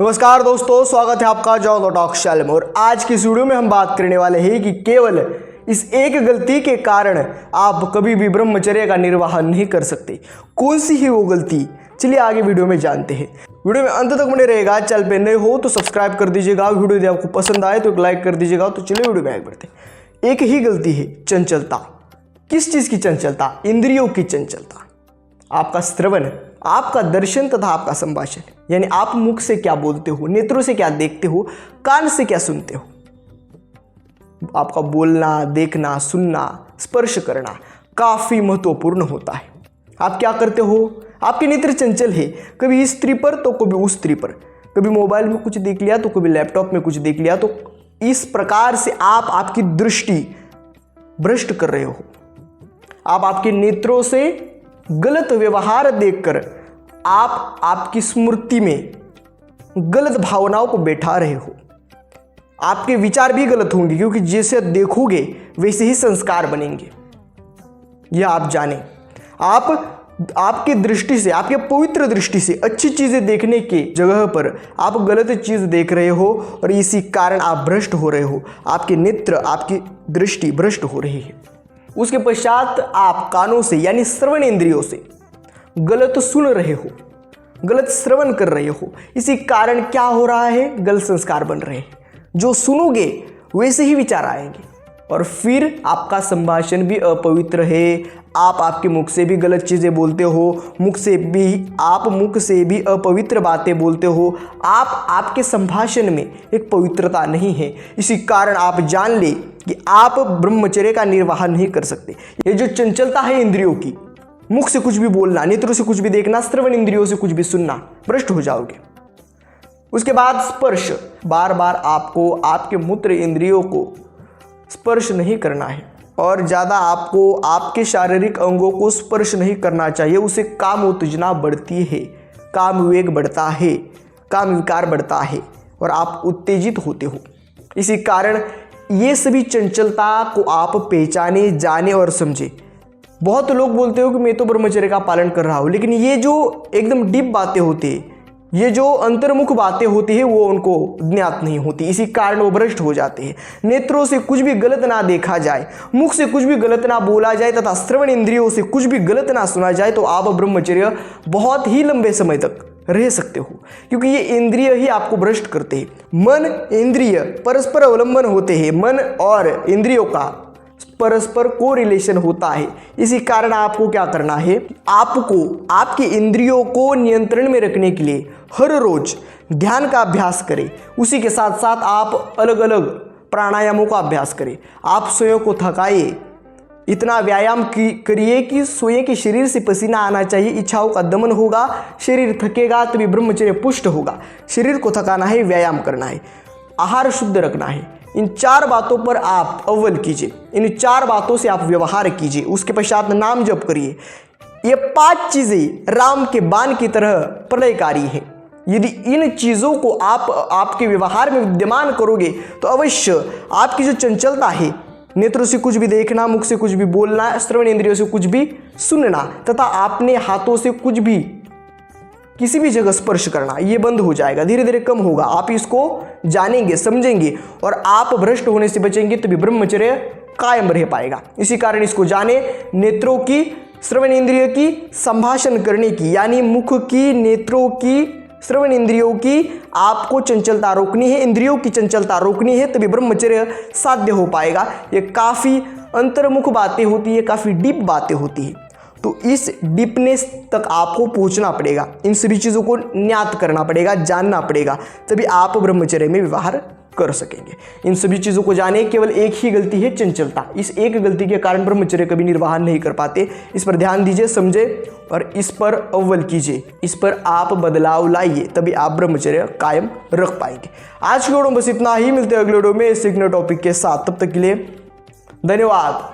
नमस्कार दोस्तों, स्वागत है आपका जॉन टॉक चैनल में। और आज की इस वीडियो में हम बात करने वाले हैं कि केवल इस एक गलती के कारण आप कभी भी ब्रह्मचर्य का निर्वाह नहीं कर सकते। कौन सी ही वो गलती, चलिए आगे वीडियो में जानते हैं। वीडियो में अंत तक बने रहेगा। चैनल पे नए हो तो सब्सक्राइब कर दीजिएगा। वीडियो यदि आपको पसंद आए तो एक लाइक कर दीजिएगा। तो चलिए वीडियो में आगे बढ़ते हैं। एक ही गलती है, चंचलता। किस चीज़ की चंचलता? इंद्रियों की चंचलता। आपका श्रवण, आपका दर्शन तथा आपका संभाषण, यानी आप मुख से क्या बोलते हो, नेत्रों से क्या देखते हो, कान से क्या सुनते हो। आपका बोलना, देखना, सुनना, स्पर्श करना काफी महत्वपूर्ण होता है। आप क्या करते हो? आपके नेत्र चंचल है, कभी इस स्त्री पर तो कभी उस स्त्री पर, कभी मोबाइल में कुछ देख लिया तो कभी लैपटॉप में कुछ देख लिया। तो इस प्रकार से आप आपकी दृष्टि भ्रष्ट कर रहे हो। आप आपके नेत्रों से गलत व्यवहार देखकर आप आपकी स्मृति में गलत भावनाओं को बैठा रहे हो। आपके विचार भी गलत होंगे, क्योंकि जैसे देखोगे वैसे ही संस्कार बनेंगे। यह आप जाने। आपकी दृष्टि से, आपके पवित्र दृष्टि से अच्छी चीजें देखने के जगह पर आप गलत चीज देख रहे हो और इसी कारण आप भ्रष्ट हो रहे हो। आपके नेत्र, आपकी दृष्टि भ्रष्ट हो रही है। उसके पश्चात आप कानों से यानी श्रवण इंद्रियों से गलत सुन रहे हो, गलत श्रवण कर रहे हो। इसी कारण क्या हो रहा है? गलत संस्कार बन रहे हैं। जो सुनोगे वैसे ही विचार आएंगे और फिर आपका संभाषण भी अपवित्र है। आप आपके मुख से भी गलत चीज़ें बोलते हो, मुख से भी अपवित्र बातें बोलते हो। आपके संभाषण में एक पवित्रता नहीं है। इसी कारण आप जान ले कि आप ब्रह्मचर्य का निर्वाह नहीं कर सकते। ये जो चंचलता है इंद्रियों की, मुख से कुछ भी बोलना, नेत्रों से कुछ भी देखना, श्रवण इंद्रियों से कुछ भी सुनना, भ्रष्ट हो जाओगे। उसके बाद स्पर्श, बार बार आपको आपके मूत्र इंद्रियों को स्पर्श नहीं करना है और ज़्यादा आपको आपके शारीरिक अंगों को स्पर्श नहीं करना चाहिए। उससे काम उत्तेजना बढ़ती है, काम विवेक बढ़ता है, काम विकार बढ़ता है और आप उत्तेजित होते हो। इसी कारण ये सभी चंचलता को आप पहचाने, जाने और समझे। बहुत लोग बोलते हो कि मैं तो ब्रह्मचर्य का पालन कर रहा हूँ, लेकिन ये जो एकदम डीप बातें होती है, ये जो अंतर्मुख बातें होती है, वो उनको ज्ञात नहीं होती। इसी कारण वो भ्रष्ट हो जाते हैं। नेत्रों से कुछ भी गलत ना देखा जाए, मुख से कुछ भी गलत ना बोला जाए तथा श्रवण इंद्रियों से कुछ भी गलत ना सुना जाए तो आप ब्रह्मचर्य बहुत ही लंबे समय तक रह सकते हो, क्योंकि ये इंद्रिय ही आपको भ्रष्ट करते हैं। मन, इंद्रिय परस्पर अवलंबन होते हैं। मन और इंद्रियों का परस्पर को रिलेशन होता है। इसी कारण आपको क्या करना है? आपको आपके इंद्रियों को नियंत्रण में रखने के लिए हर रोज ध्यान का अभ्यास करें। उसी के साथ साथ आप अलग अलग प्राणायामों का अभ्यास करें। आप स्वयं को थकाइए, इतना व्यायाम करिए कि स्वयं के शरीर से पसीना आना चाहिए, इच्छाओं का दमन होगा, शरीर थकेगा तभी ब्रह्मचर्य पुष्ट होगा। शरीर को थकाना है, व्यायाम करना है, आहार शुद्ध रखना है। इन 4 बातों पर आप अव्वल कीजिए। इन 4 बातों से आप व्यवहार कीजिए। उसके पश्चात नाम जप करिए। ये 5 चीजें राम के बाण की तरह प्रलयकारी है। यदि इन चीजों को आप आपके व्यवहार में विद्यमान करोगे तो अवश्य आपकी जो चंचलता है, नेत्रों से कुछ भी देखना, मुख से कुछ भी बोलना, श्रवण इंद्रियों से कुछ भी सुनना तथा आपने हाथों से कुछ भी किसी भी जगह स्पर्श करना, ये बंद हो जाएगा, धीरे धीरे कम होगा। आप इसको जानेंगे, समझेंगे और आप भ्रष्ट होने से बचेंगे, तभी ब्रह्मचर्य कायम रह पाएगा। इसी कारण इसको जाने। नेत्रों की, श्रवण इंद्रिय की, संभाषण करने की यानी मुख की, नेत्रों की, श्रवण इंद्रियों की आपको चंचलता रोकनी है, इंद्रियों की चंचलता रोकनी है, तभी ब्रह्मचर्य साध्य हो पाएगा। ये काफ़ी अंतर्मुख बातें होती है, काफ़ी डीप बातें होती है। तो इस डीपनेस तक आपको पहुंचना पड़ेगा। इन सभी चीज़ों को ज्ञात करना पड़ेगा, जानना पड़ेगा, तभी आप ब्रह्मचर्य में व्यवहार कर सकेंगे। इन सभी चीज़ों को जाने। केवल एक ही गलती है, चंचलता। इस एक गलती के कारण ब्रह्मचर्य कभी निर्वाह नहीं कर पाते। इस पर ध्यान दीजिए, समझे और इस पर अव्वल कीजिए। इस पर आप बदलाव लाइए, तभी आप ब्रह्मचर्य कायम रख पाएंगे। आज की वीडियो में बस इतना ही। मिलते हैं अगले वीडियो में सीखने टॉपिक के साथ। तब तक के लिए धन्यवाद।